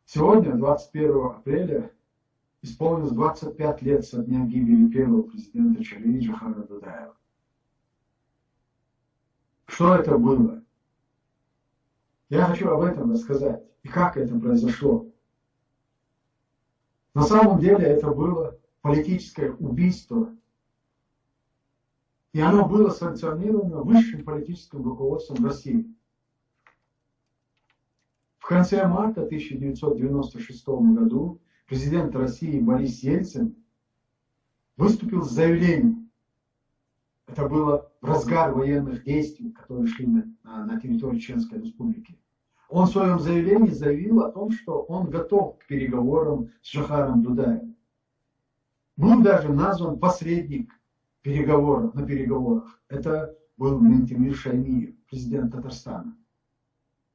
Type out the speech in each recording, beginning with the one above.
Сегодня, 21 апреля, исполнилось 25 лет со дня гибели первого президента Чили Джохара Дудаева. Что это было? Я хочу об этом рассказать. И как это произошло. На самом деле это было политическое убийство. И оно было санкционировано высшим политическим руководством России. В конце марта 1996 году президент России Борис Ельцин выступил с заявлением. Это было в разгар военных действий, которые шли на территории Чеченской Республики. Он в своем заявлении заявил о том, что он готов к переговорам с Джохаром Дудаевым. Был даже назван посредник на переговорах. Это был Ментимир Шаймиев, президент Татарстана.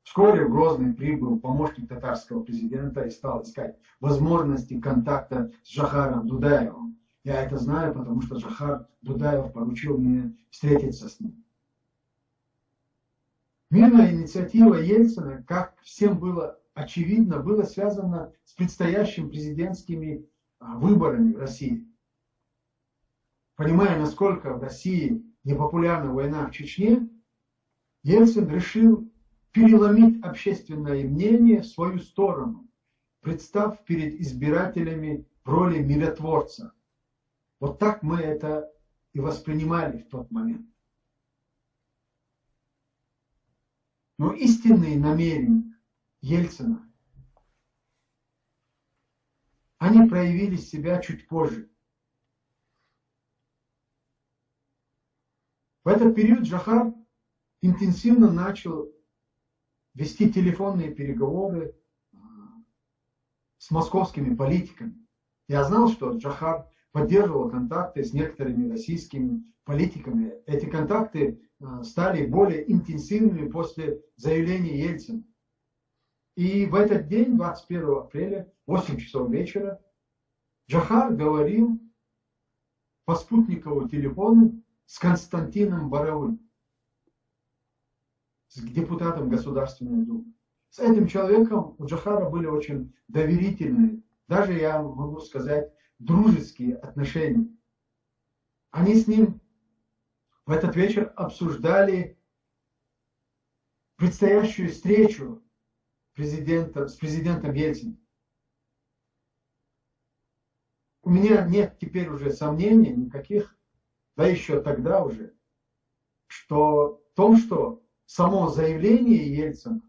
Вскоре в Грозный прибыл помощник татарского президента и стал искать возможности контакта с Джохаром Дудаевым. Я это знаю, потому что Джохар Дудаев поручил мне встретиться с ним. Мирная инициатива Ельцина, как всем было очевидно, была связана с предстоящими президентскими выборами в России. Понимая, насколько в России непопулярна война в Чечне, Ельцин решил переломить общественное мнение в свою сторону, представ перед избирателями в роли миротворца. Вот так мы это и воспринимали в тот момент. Но истинные намерения Ельцина, они проявили себя чуть позже. В этот период Джохар интенсивно начал вести телефонные переговоры с московскими политиками. Я знал, что Джохар поддерживал контакты с некоторыми российскими политиками. Эти контакты стали более интенсивными после заявления Ельцина. И в этот день, 21 апреля, 8 часов вечера, Джохар говорил по спутниковому телефону с Константином Боровым, с депутатом Государственной Думы. С этим человеком у Джохара были очень доверительные, даже я могу сказать, дружеские отношения. Они с ним в этот вечер обсуждали предстоящую встречу с президентом Ельциным. У меня нет теперь уже сомнений никаких, да еще тогда уже, в том, что само заявление Ельцина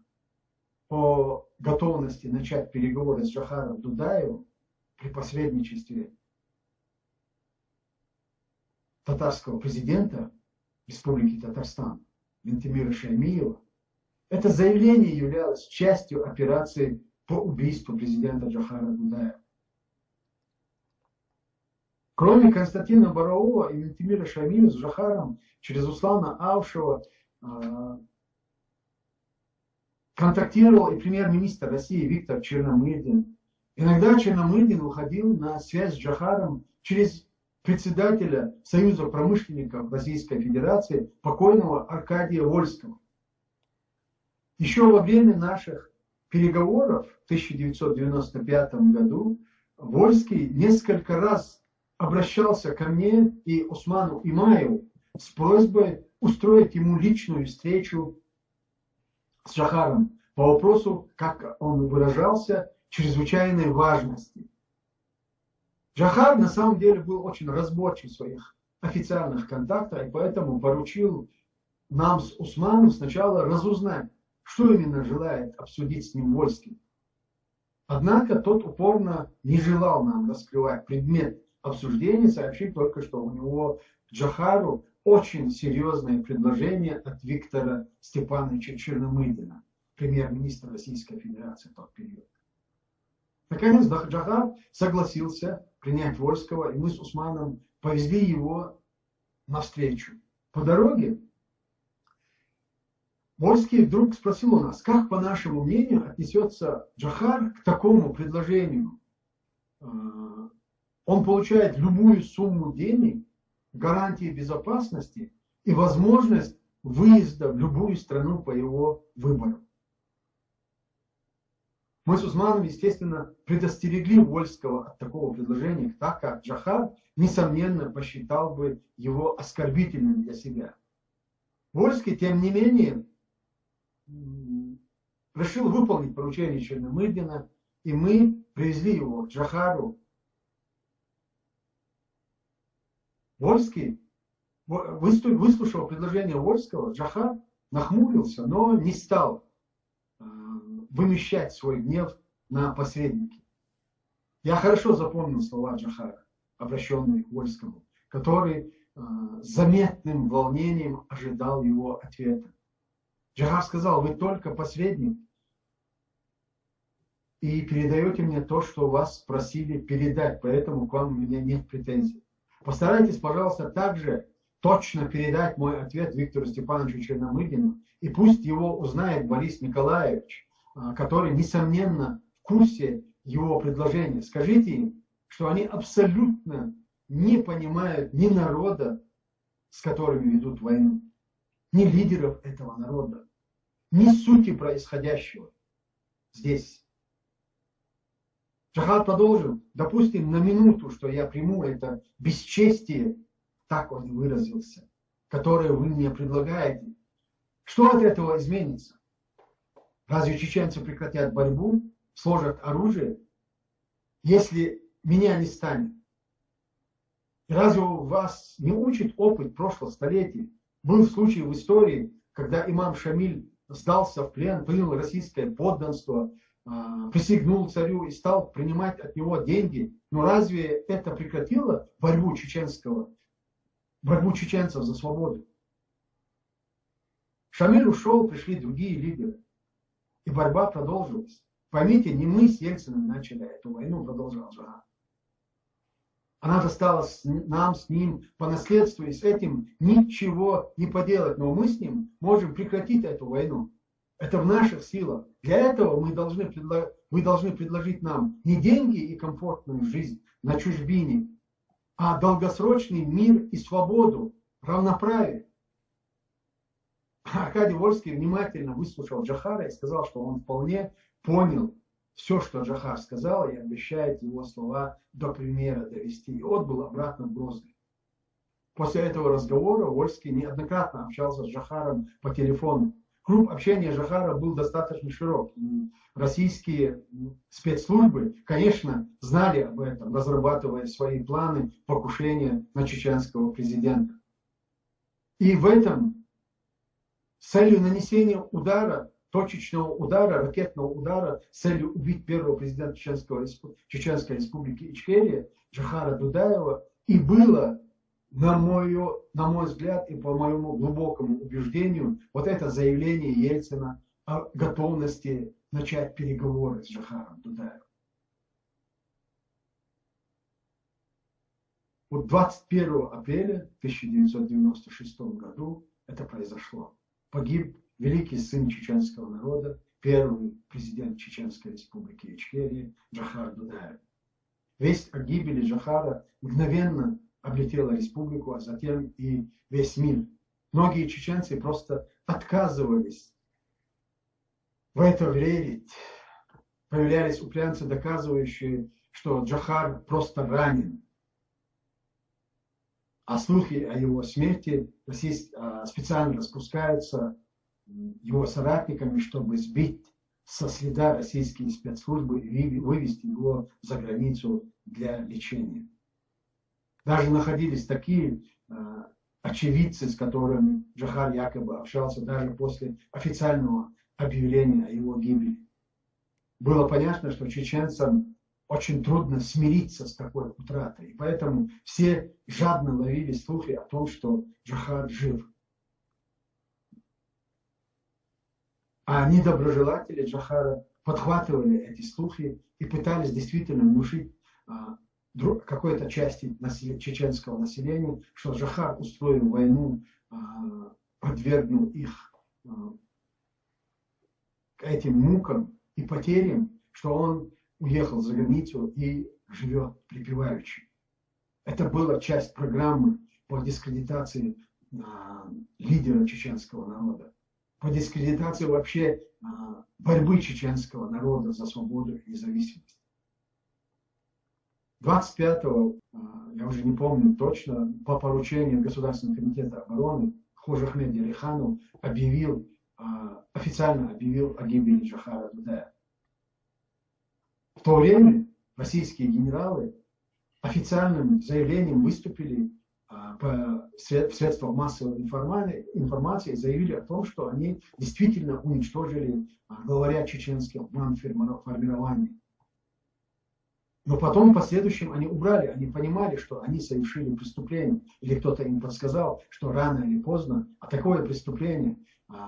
о готовности начать переговоры с Джохаром Дудаевым при посредничестве татарского президента Республики Татарстан Ментимира Шаймиева, это заявление являлось частью операции по убийству президента Джохара Дудаева. Кроме Константина Борового и Ментимира Шаймиева с Джохаром через Руслана Авшева контактировал и премьер-министр России Виктор Черномырдин. Иногда Черномырдин выходил на связь с Джохаром через председателя Союза промышленников Российской Федерации покойного Аркадия Вольского. Еще во время наших переговоров в 1995 году Вольский несколько раз обращался ко мне и Усману Имаеву с просьбой устроить ему личную встречу с Джохаром по вопросу, как он выражался, чрезвычайной важности. Джохар на самом деле был очень разборчив в своих официальных контактах, и поэтому поручил нам с Усманом сначала разузнать, что именно желает обсудить с ним Вольский. Однако тот упорно не желал нам раскрывать предмет обсуждения, сообщив только, что у него к Джохару очень серьезное предложение от Виктора Степановича Черномырдина, премьер-министра Российской Федерации в тот период. Наконец Джохар согласился принять Вольского, и мы с Усманом повезли его навстречу. По дороге Вольский вдруг спросил у нас, как, по нашему мнению, отнесется Джохар к такому предложению. Он получает любую сумму денег, гарантии безопасности и возможность выезда в любую страну по его выбору. Мы с Усманом, естественно, предостерегли Вольского от такого предложения, так как Джохар, несомненно, посчитал бы его оскорбительным для себя. Вольский, тем не менее, решил выполнить поручение Черномырдина, и мы привезли его к Джохару. Вольский, выслушав предложение Вольского, Джохар нахмурился, но не стал вымещать свой гнев на посреднике. Я хорошо запомнил слова Джохара, обращенные к Вольскому, который с заметным волнением ожидал его ответа. Джохар сказал: вы только посредник и передаете мне то, что вас просили передать, поэтому к вам у меня нет претензий. Постарайтесь, пожалуйста, также точно передать мой ответ Виктору Степановичу Черномырдину, и пусть его узнает Борис Николаевич, который, несомненно, в курсе его предложения. Скажите им, что они абсолютно не понимают ни народа, с которыми ведут войну, ни лидеров этого народа, ни сути происходящего здесь. Джохар продолжил: допустим на минуту, что я приму это бесчестие, так он выразился, которое вы мне предлагаете. Что от этого изменится? Разве чеченцы прекратят борьбу, сложат оружие, если меня не станет? И разве вас не учит опыт прошлых столетий? Был случай в истории, когда имам Шамиль сдался в плен, принял российское подданство, присягнул царю и стал принимать от него деньги. Но разве это прекратило борьбу чеченцев за свободу? Шамиль ушел, пришли другие лидеры. И борьба продолжилась. Поймите, не мы с Ельциным начали эту войну, продолжал Джохар. Она досталась нам с ним по наследству, и с этим ничего не поделать. Но мы с ним можем прекратить эту войну. Это в наших силах. Для этого вы должны предложить нам не деньги и комфортную жизнь на чужбине, а долгосрочный мир и свободу, равноправие. Аркадий Вольский внимательно выслушал Джохара и сказал, что он вполне понял все, что Джохар сказал, и обещает его слова до премьера довести. И отбыл обратно в Грозный. После этого разговора Вольский неоднократно общался с Джохаром по телефону. Круг общения Джохара был достаточно широк. Российские спецслужбы, конечно, знали об этом, разрабатывая свои планы покушения на чеченского президента. И в этом с целью нанесения удара, точечного удара, ракетного удара, с целью убить первого президента Чеченской республики Ичкерия, Джохара Дудаева, и было, на мой взгляд и по моему глубокому убеждению, вот это заявление Ельцина о готовности начать переговоры с Джохаром Дудаевым. Вот 21 апреля 1996 году это произошло. Погиб великий сын чеченского народа, первый президент Чеченской республики Ичкерия Джохар Дудаев. Весть о гибели Джохара мгновенно облетела республику, а затем и весь мир. Многие чеченцы просто отказывались в это верить. Появлялись упрямцы, доказывающие, что Джохар просто ранен. А слухи о его смерти специально распускаются его соратниками, чтобы сбить со следа российские спецслужбы и вывести его за границу для лечения. Даже находились такие очевидцы, с которыми Джохар якобы общался даже после официального объявления о его гибели. Было понятно, что чеченцам очень трудно смириться с такой утратой. И поэтому все жадно ловили слухи о том, что Джохар жив. А недоброжелатели Джохара подхватывали эти слухи и пытались действительно внушить какой-то части чеченского населения, что Джохар устроил войну, подвергнул их к этим мукам и потерям, что он уехал за границу и живет припеваючи. Это была часть программы по дискредитации лидера чеченского народа. по дискредитации вообще борьбы чеченского народа за свободу и независимость. 25-го, я уже не помню точно, по поручению Государственного комитета обороны Хожи Ахмед Яриханов официально объявил о гибели Джохара Дудая. В то время российские генералы официальным заявлением выступили в средствах массовой информации и заявили о том, что они действительно уничтожили главаря чеченских бандформирований. Но потом в последующем они убрали, они понимали, что они совершили преступление, или кто-то им подсказал, что рано или поздно, такое преступление,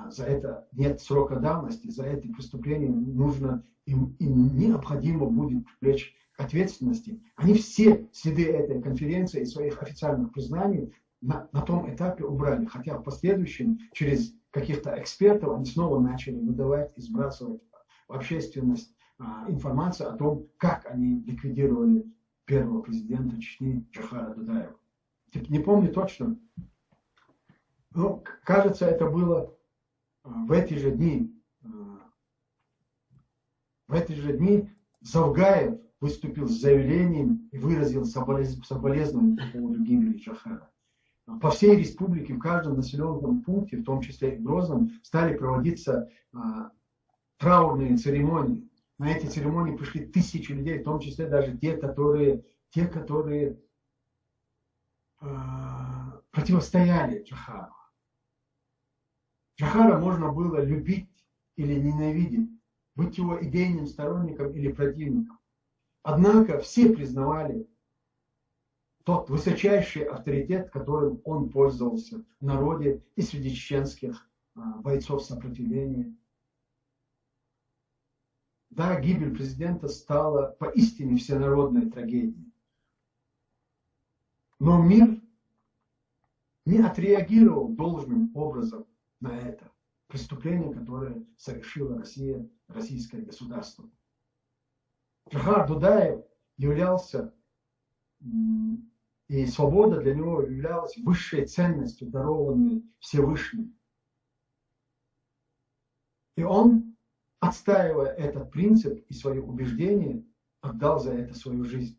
за это нет срока давности, за это преступление нужно, им необходимо будет привлечь к ответственности. Они все следы этой конференции и своих официальных признаний на том этапе убрали, хотя в последующем через каких-то экспертов они снова начали выдавать и сбрасывать в общественность информацию о том, как они ликвидировали первого президента Чечни Джохара Дудаева. Не помню точно, но кажется, это было в эти же дни. В эти же дни Завгаев выступил с заявлением и выразил соболезнования по поводу гибели Джохара. По всей республике, в каждом населенном пункте, в том числе и в Грозном, стали проводиться траурные церемонии. На эти церемонии пришли тысячи людей, в том числе даже те, которые противостояли Джохару. Джохара можно было любить или ненавидеть, быть его идейным сторонником или противником. Однако все признавали тот высочайший авторитет, которым он пользовался в народе и среди чеченских бойцов сопротивления. Да, гибель президента стала поистине всенародной трагедией. Но мир не отреагировал должным образом на это преступление, которое совершила Россия, российское государство. Джохар Дудаев являлся, и свобода для него являлась высшей ценностью, дарованной Всевышним. И он, отстаивая этот принцип и свои убеждения, отдал за это свою жизнь.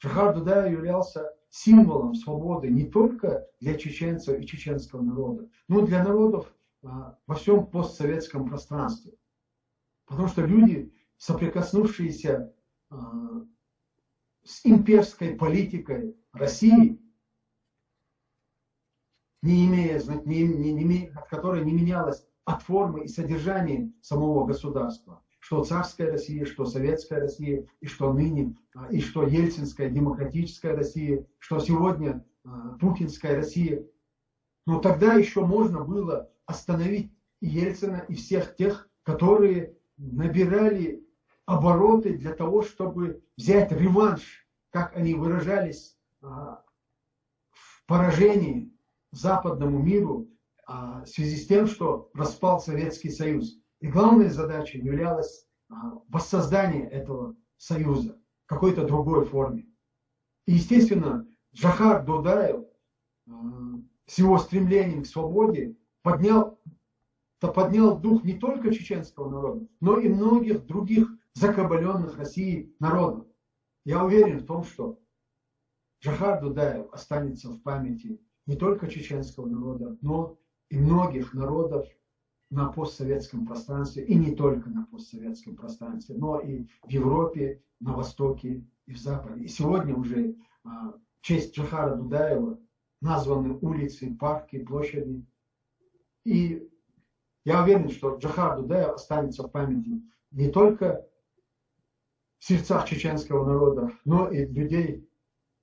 Джохар Дудаев являлся символом свободы не только для чеченцев и чеченского народа, но и для народов во всем постсоветском пространстве. Потому что люди, соприкоснувшиеся с имперской политикой России, от которой не менялось от формы и содержания самого государства, что царская Россия, что советская Россия, и что ныне, и что ельцинская демократическая Россия, что сегодня путинская Россия. Но тогда еще можно было остановить и Ельцина, и всех тех, которые набирали обороты для того, чтобы взять реванш, как они выражались, в поражении западному миру в связи с тем, что распал Советский Союз. И главной задачей являлось воссоздание этого союза в какой-то другой форме. И, естественно, Джохар Дудаев с его стремлением к свободе поднял дух не только чеченского народа, но и многих других закабаленных Россией народов. Я уверен в том, что Джохар Дудаев останется в памяти не только чеченского народа, но и многих народов на постсоветском пространстве, и не только на постсоветском пространстве, но и в Европе, на Востоке и в Западе. И сегодня уже в честь Джохара Дудаева названы улицы, парки, площади. И я уверен, что Джохар Дудаев останется в памяти не только в сердцах чеченского народа, но и людей,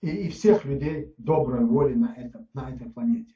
и всех людей доброй воли на этой планете.